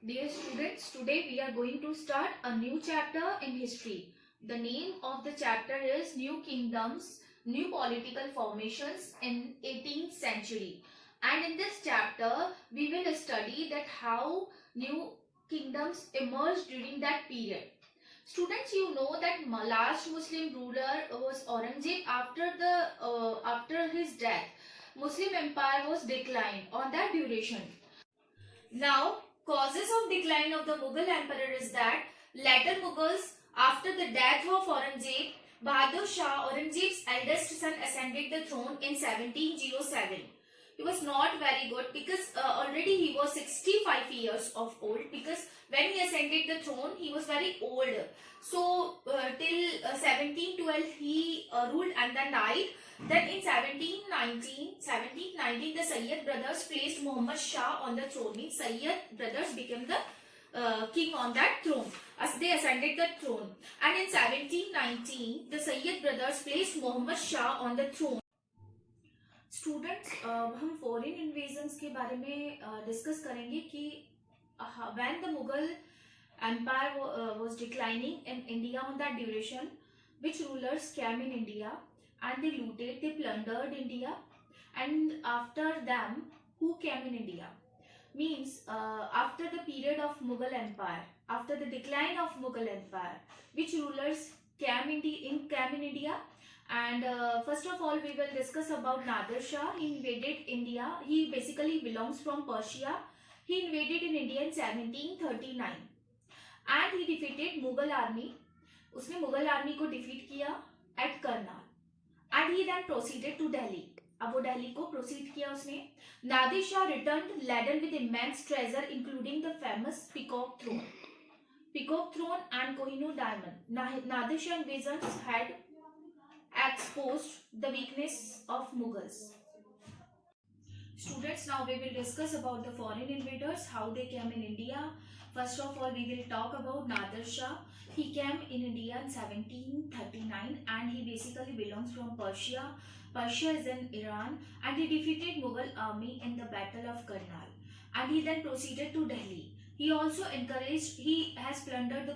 Dear students, today we are going to start a new chapter in history. The name of the chapter is New Kingdoms, New Political Formations in 18th Century. And in this chapter, we will study that how new kingdoms emerged during that period. Students, you know that last Muslim ruler was Aurangzeb. After his death, Muslim empire was declined on that duration. Now, causes of decline of the Mughal emperor is that later Mughals, after the death of Aurangzeb, Bahadur Shah, Aurangzeb's eldest son, ascended the throne in 1707. He was not very good because already he was 65 years of old, because when he ascended the throne he was very old. So till 1712 he ruled and then died. Then in 1719, the Sayyid brothers placed Muhammad Shah on the throne. Means Sayyid brothers became the king on that throne as they ascended the throne. And in 1719, the Sayyid brothers placed Muhammad Shah on the throne. Students हम foreign invasions के बारे में discuss करेंगे कि when the Mughal empire was declining in India on that duration, which rulers came in India and they looted, they plundered India, and after them, who came in India? Means after the period of Mughal Empire, after the decline of Mughal Empire, which rulers came in India? And first of all, we will discuss about Nadir Shah. He invaded India. He basically belongs from Persia. He invaded in India in 1739. And he defeated Mughal army. उसने Mughal army को defeat किया at Karnal and he then proceeded to Delhi. अब वो दिल्ली को proceed किया उसने. Nadir Shah returned laden with immense treasure including the famous peacock throne and Kohinoor diamond. Nadir Shah invasions had exposed the weakness of Mughals. Students, now we will discuss about the foreign invaders, how they came in India. First of all, we will talk about Nadir Shah. He came in India in 1739 and he basically belongs from Persia. Persia is in Iran, and he defeated Mughal army in the Battle of Karnal, and he then proceeded to Delhi. He also has plundered the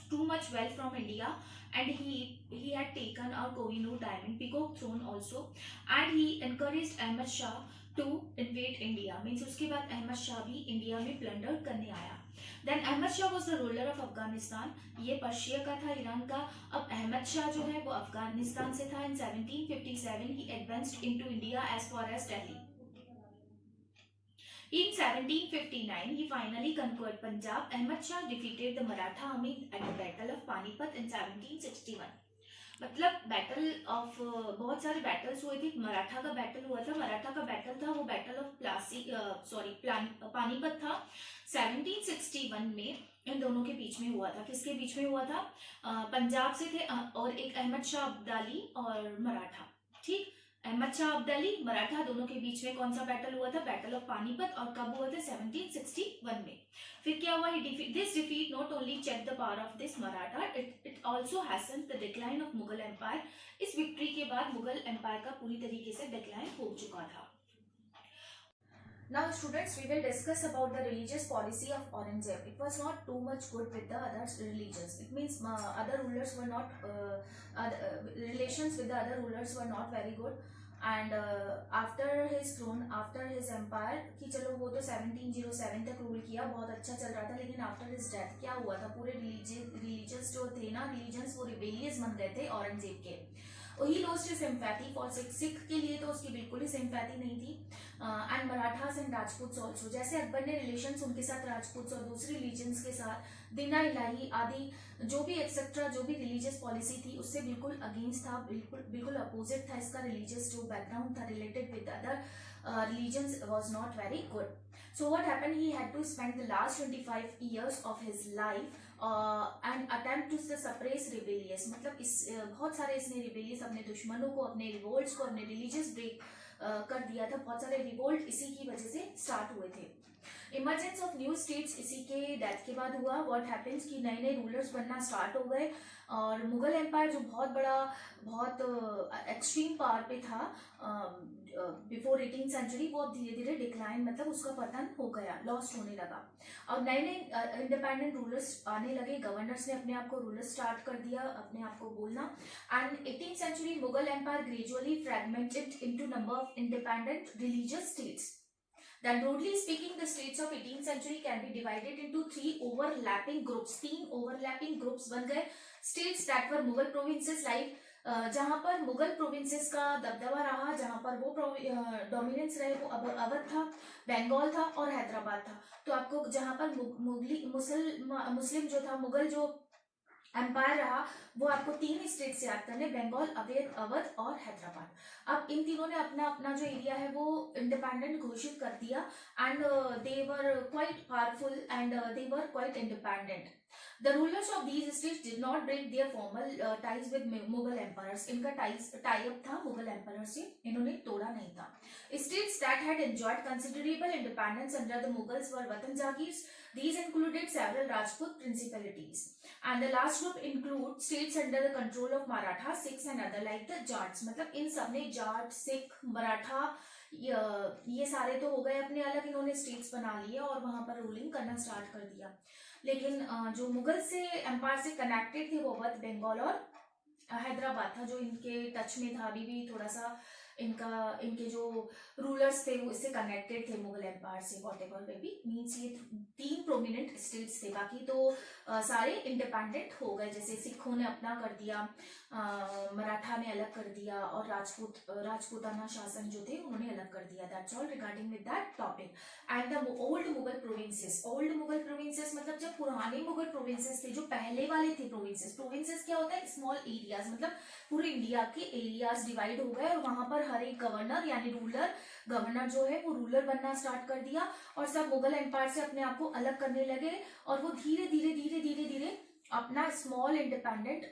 too much wealth from India, and he had taken our Kohinoor diamond, peacock throne also, and he encouraged Ahmad Shah to invade India. Means उसके बाद अहमद शाह भी India में plunder करने आया. Then Ahmad Shah was the ruler of Afghanistan. ये Persia का था, Iran का. अब अहमद शाह जो है वो अफगानिस्तान से था. In 1757 he advanced into India as far as Delhi. In 1759, he finally conquered Punjab. Ahmad Shah defeated the Maratha army at the Battle of Panipat in 1761. मतलब बैटल ऑफ बहुत सारे बैटल्स हुए थे. मराठा का बैटल हुआ था. मराठा का बैटल था वो बैटल ऑफ पानीपत था 1761 में. इन दोनों के बीच में हुआ था. किसके बीच में हुआ था? पंजाब से थे और एक अहमद शाह अब्दाली और मराठा. ठीक, अहमद शाह अब्दाली मराठा दोनों के बीच में कौन सा बैटल हुआ था? Battle of Panipat. और कब हुआ था? 1761 में. फिर क्या हुआ? This defeat not only check the power of this Maratha, it also hastened the decline of Mughal empire. इस विक्ट्री के बाद मुगल एम्पायर का पूरी तरीके से डिक्लाइन हो चुका था. Now students, we will discuss about the religious policy of Aurangzeb. It was not too much good with the other religions. It means other rulers were not relations with the other rulers were not very good. And after his throne, after his empire, कि चलो वो तो 1707 तक rule किया, बहुत अच्छा चल रहा था. लेकिन आफ्टर हिज डेथ क्या हुआ था? पूरे रिलीजियस जो थे ना, रिलीजन्स वो रिबेलियस बन गए थे औरंगजेब के. He lost his sympathy for Sikh के लिए तो उसकी बिल्कुल ही सिंपैथी नहीं थी. And Marathas and Rajputs also. जैसे अकबर ने रिलेशंस उनके साथ राजपूत्स और दूसरे रिलीजन्स के साथ, दिना इलाही आदि जो भी एक्सेट्रा जो भी रिलीजियस पॉलिसी थी उससे बिल्कुल अगेंस्ट था, बिल्कुल अपोजिट था. इसका रिलीजियस जो बैकग्राउंड था related with other religions was not very good. So what happened? He had to spend the last 25 years of his life and attempt to suppress rebellious. मतलब इस बहुत सारे इसने रिबेलियस अपने दुश्मनों को, अपने रिवोल्ट्स को, अपने रिलीजियस ब्रेक कर दिया था. बहुत सारे रिवोल्ट इसी की वजह से स्टार्ट हुए थे. इमरजेंस ऑफ न्यू स्टेट्स इसी के डेथ के बाद हुआ। व्हाट हैपेंस कि नए नए रूलर्स बनना स्टार्ट हो गए और मुगल एम्पायर जो बहुत बड़ा बहुत एक्सट्रीम पावर पे था बिफोर 18th सेंचुरी, वो अब धीरे धीरे डिक्लाइन मतलब उसका पतन हो गया, लॉस्ट होने लगा। अब नए नए इंडिपेंडेंट रूलर्स आने लगे, गवर्नर्स ने अपने आप को रूलर स्टार्ट कर दिया, अपने आप को बोलना। And 18th century Mughal empire gradually fragmented into number of independent religious states. Then broadly speaking, the states of 18th century can be divided into 3 overlapping groups. 3 overlapping groups बन गए। States that were Mughal provinces like जहां पर Mughal provinces का दबदबा रहा, जहां पर वो डोमिनेंस रहे, वो अवध था, बंगाल था और हैदराबाद था। तो आपको जहां पर मुस्लिम जो था, मुगल जो एम्पायर रहा, वो आपको 3 स्टेट से याद करने, बंगाल, अवध और हैदराबाद। अब इन तीनों ने अपना अपना जो एरिया है वो इंडिपेंडेंट घोषित कर दिया and they were quite powerful and they were quite independent. The rulers of these states did not break their formal ties with Mughal emperors. इनका tie up था मुगल एम्पायर से, इन्होंने तोड़ा नहीं था। States that had enjoyed considerable independence under the Mughals were Watan Jagirs. These included several Rajput principalities. And the last group include states under the control of Maratha, Sikhs and other like the Jats. मतलब इन सब ने जाट, सिख, मराठा ये सारे तो हो गए अपने अलग, इन्होंने स्टेट्स बना लिए और वहां पर रूलिंग करना स्टार्ट कर दिया। लेकिन जो मुगल से एम्पायर से कनेक्टेड थे वो अवध, बंगाल और हैदराबाद था, जो इनके टच में था अभी भी थोड़ा सा। इनके जो रूलर्स थे वो इससे कनेक्टेड थे मुगल एम्पायर से, व्हाटएवर वे बी मींस। ये 3 प्रोमिनेंट स्टेट्स थे, बाकी तो सारे इंडिपेंडेंट हो गए। जैसे सिखों ने अपना कर दिया, मराठा ने अलग कर दिया और राजपूताना शासन जो थे उन्होंने अलग कर दिया। That's all regarding with that topic. And the old Mughal provinces, old Mughal provinces मतलब जब पुराने मुगल प्रोविंसेस थे, जो पहले वाले थे प्रोविंसेस। प्रोविंसेस क्या होता है? स्मॉल एरियाज, मतलब पूरे इंडिया के एरियाज डिवाइड हो गए और वहां पर हर एक गवर्नर यानी गवर्नर जो है वो रूलर बनना स्टार्ट कर दिया और सब मुगल एम्पायर से अपने आप को अलग करने लगे और वो धीरे धीरे धीरे धीरे धीरे अपना स्मॉल इंडिपेंडेंट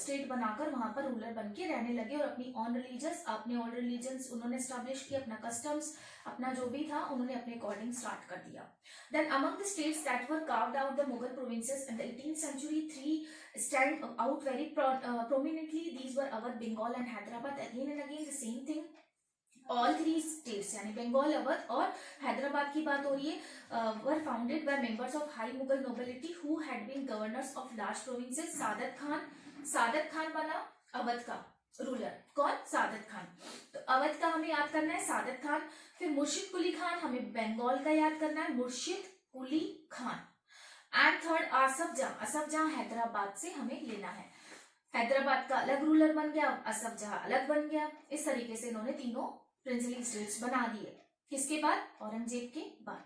स्टेट बनाकर वहां पर रूलर बन के रहने लगे और अपने ऑन रिलीजन्स उन्होंने स्टैब्लिश किए, अपना कस्टम्स, अपना जो भी था उन्होंने अपने अकॉर्डिंग स्टार्ट कर दिया। Then among the states that were carved out the Mughal provinces in the 18th century, 3 stand out very prominently. These were Awadh, Bengal and Hyderabad. Again and again the same thing. All 3 states यानी बंगाल, अवध और हैदराबाद की बात हो रही है, were founded by members of high Mughal nobility who had been governors of large provinces. सादत खान बना अवध का ruler. कौन? सादत खान। तो अवध का हमें याद करना है सादत खान। फिर मुर्शिद कुली खान, हमें बंगाल का याद करना है मुर्शिद कुली खान। एंड थर्ड असफ जहां हैदराबाद से हमें लेना है। हैदराबाद का अलग रूलर बन गया, असफ जहां अलग बन गया। इस तरीके से इन्होंने तीनों प्रिंसली स्टेट्स बना दिए। किसके बाद? औरंगजेब के बाद।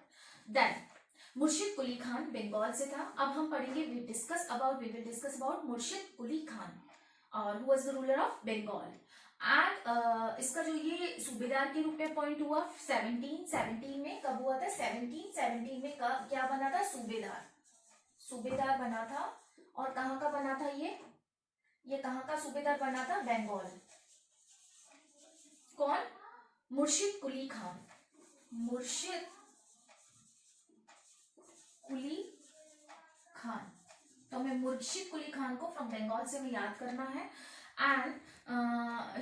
देन मुर्शिद कुली खान बंगाल से था। अब हम पढ़ेंगे वी विल डिस्कस अबाउट मुर्शिद कुली खान और who was the ruler of Bengal. And इसका जो ये सूबेदार के रूप में अपॉइंट हुआ 1717 में। कब हुआ था? 1717 में क्या बना था? सूबेदार बना था। और कहाँ का बना था ये कहाँ का सूबेदार बना था? बंगाल। कौन? मुर्शिद कुली खान। मुर्शिद कुली खान। तो हमें मुर्शिद कुली खान को फ्रॉम बंगाल से हमें याद करना है। And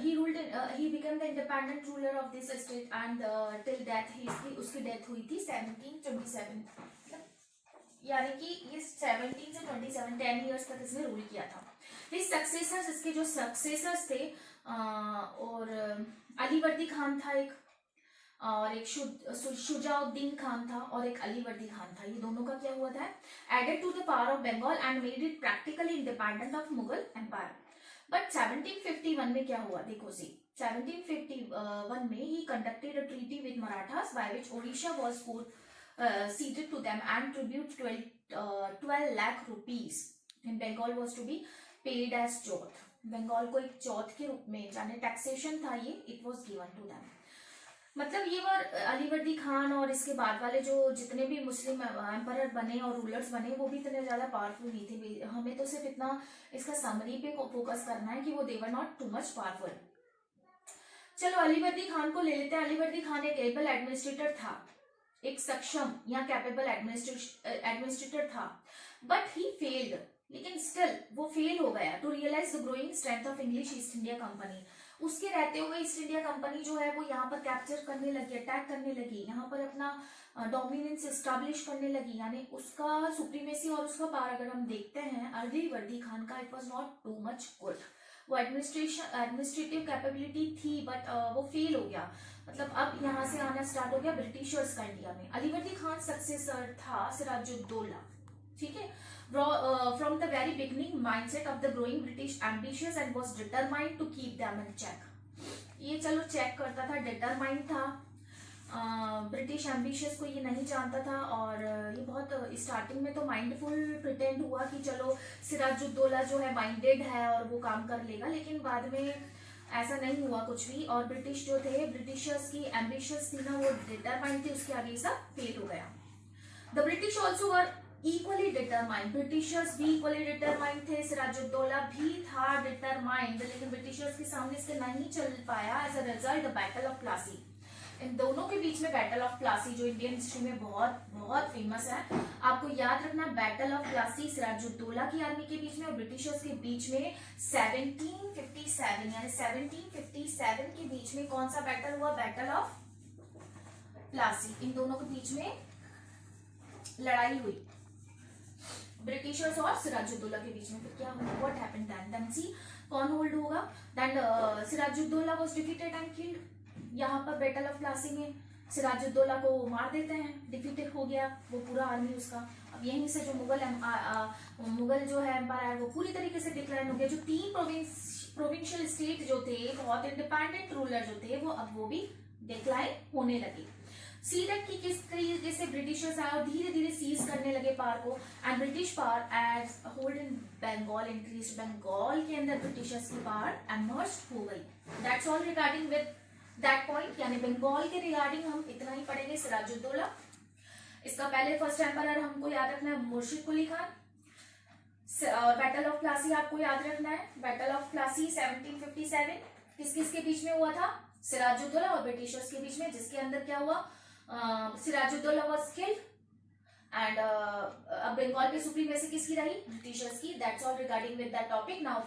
he became the independent ruler of this state and till death उसकी डेथ हुई थी 1727, यानी कि ये 17 से 27 10 इयर्स तक इसने रूल किया था। His successors, इसके जो सक्सेसर्स थे और अलीवर्दी खान था एक, और एक शुजाउद्दीन खान था और एक अलीवर्दी खान था। ये दोनों का क्या हुआ था? Added to the power of Bengal and made it practically independent of Mughal empire. But 1751 में क्या हुआ? देखो सी 1751 में ही conducted a treaty with Marathas by which Odisha was ceded to them and tribute 12 lakh rupees in Bengal was to be paid as चौथ। बंगाल को एक चौथ के रूप में जाने टैक्सेशन था ये, it was given to them. मतलब ये बार अलीवर्दी खान और इसके बाद वाले जो जितने भी मुस्लिम एम्परर बने और रूलर्स बने वो भी इतने ज्यादा पावरफुल नहीं थे। हमें तो सिर्फ इतना इसका समरी पे फोकस करना है कि वो देवर नॉट टू मच पावरफुल। चलो अलीवर्दी खान को ले लेते हैं। अलीवर्दी खान एक एबल एडमिनिस्ट्रेटर था एक सक्षम या कैपेबल एडमिनिस्ट्रेटर था, बट ही फेल्ड, लेकिन स्टिल वो फेल हो गया to realise the growing strength of English East India company. उसके रहते हुए ईस्ट इंडिया कंपनी जो है वो यहाँ पर कैप्चर करने लगी, अटैक करने लगी, यहाँ पर अपना डोमिनेंस एस्टैब्लिश करने लगी, यानी उसका सुप्रीमेसी और उसका पावर अगर हम देखते हैं अली वर्दी खान का, it was not too much good. वो एडमिनिस्ट्रेटिव कैपेबिलिटी थी बट वो फेल हो गया, मतलब अब यहाँ से आना स्टार्ट हो गया ब्रिटिशर्स का इंडिया में। अली वर्दी खान सक्सेसर था सिराजुद्दौला, ठीक है। From the very beginning, mindset of the growing British ambitious and was determined to keep them in check. ये चलो चेक करता था, डिटरमाइंड था, ब्रिटिश एम्बिशियस को ये नहीं जानता था, और ये बहुत स्टार्टिंग में तो माइंडफुल प्रिटेंड हुआ कि चलो सिराजुद्दौला जो है माइंडेड है और वो काम कर लेगा, लेकिन बाद में ऐसा नहीं हुआ कुछ भी, और ब्रिटिश जो थे, ब्रिटिशर्स की एम्बिशियस थी ना, वो डिटरमाइंड थी, उसके आगे सब फेल हो गया। The British also were equally determined, Britishers भी इक्वली डिटरमाइंड थे, सिराजुद्दौला भी था डिटरमाइंड, लेकिन ब्रिटिशर्स के सामने इसके नहीं चल पाया। As a result the battle of Plassey, इन दोनों के बीच में बैटल ऑफ प्लासी जो इंडियन हिस्ट्री में बहुत बहुत फेमस है, आपको याद रखना, बैटल ऑफ प्लासी सिराजुद्दौला की आर्मी के बीच में और ब्रिटिशर्स के बीच में 1757 यानी 1757 के बीच में कौन सा बैटल हुआ, बैटल ऑफ प्लासी। इन दोनों के बीच में लड़ाई हुई ब्रिटिशर्स और सिराजुद्दौला के बीच में। फिर क्या हुआ, व्हाट हैपेंड देन सी कौन होल्ड होगा, then Sirajuddaula was defeated and killed. यहाँ पर बैटल ऑफ प्लासी में सिराजुद्दौला को मार देते हैं, डिफीटेड हो गया वो पूरा आर्मी उसका। अब यहीं से जो मुगल जो है एम्पायर वो पूरी तरीके से डिक्लाइन हो गया। जो 3 प्रोविंशियल स्टेट जो थे, बहुत इंडिपेंडेंट रूलर जो थे, वो अब वो भी डिक्लाइन होने लगे। सी दैट कि किस तरीके से ब्रिटिशर्स आए और धीरे धीरे सीज करने लगे पावर को, and British power as hold in Bengal increase, Bengal के अंदर ब्रिटिशर्स की पावर एमर्ज हो गई। That's all regarding with that point, यानी बंगाल के रिगार्डिंग हम इतना ही पढ़ेंगे। सिराजुद्दौला, इसका पहले फर्स्ट एम्पायर हमको याद रखना है मुर्शिद कुली खान, और बैटल ऑफ प्लासी आपको याद रखना है। बैटल ऑफ प्लासी 1757 किस किस के बीच में हुआ था, सिराजुद्दौला और ब्रिटिशर्स के बीच में, जिसके अंदर क्या हुआ, सिराजुद्दौला वाज किल्ड एंड अब बंगाल पे सुप्रीमेसी किसकी रही, ब्रिटिशर्स की। That's all regarding with that topic. Now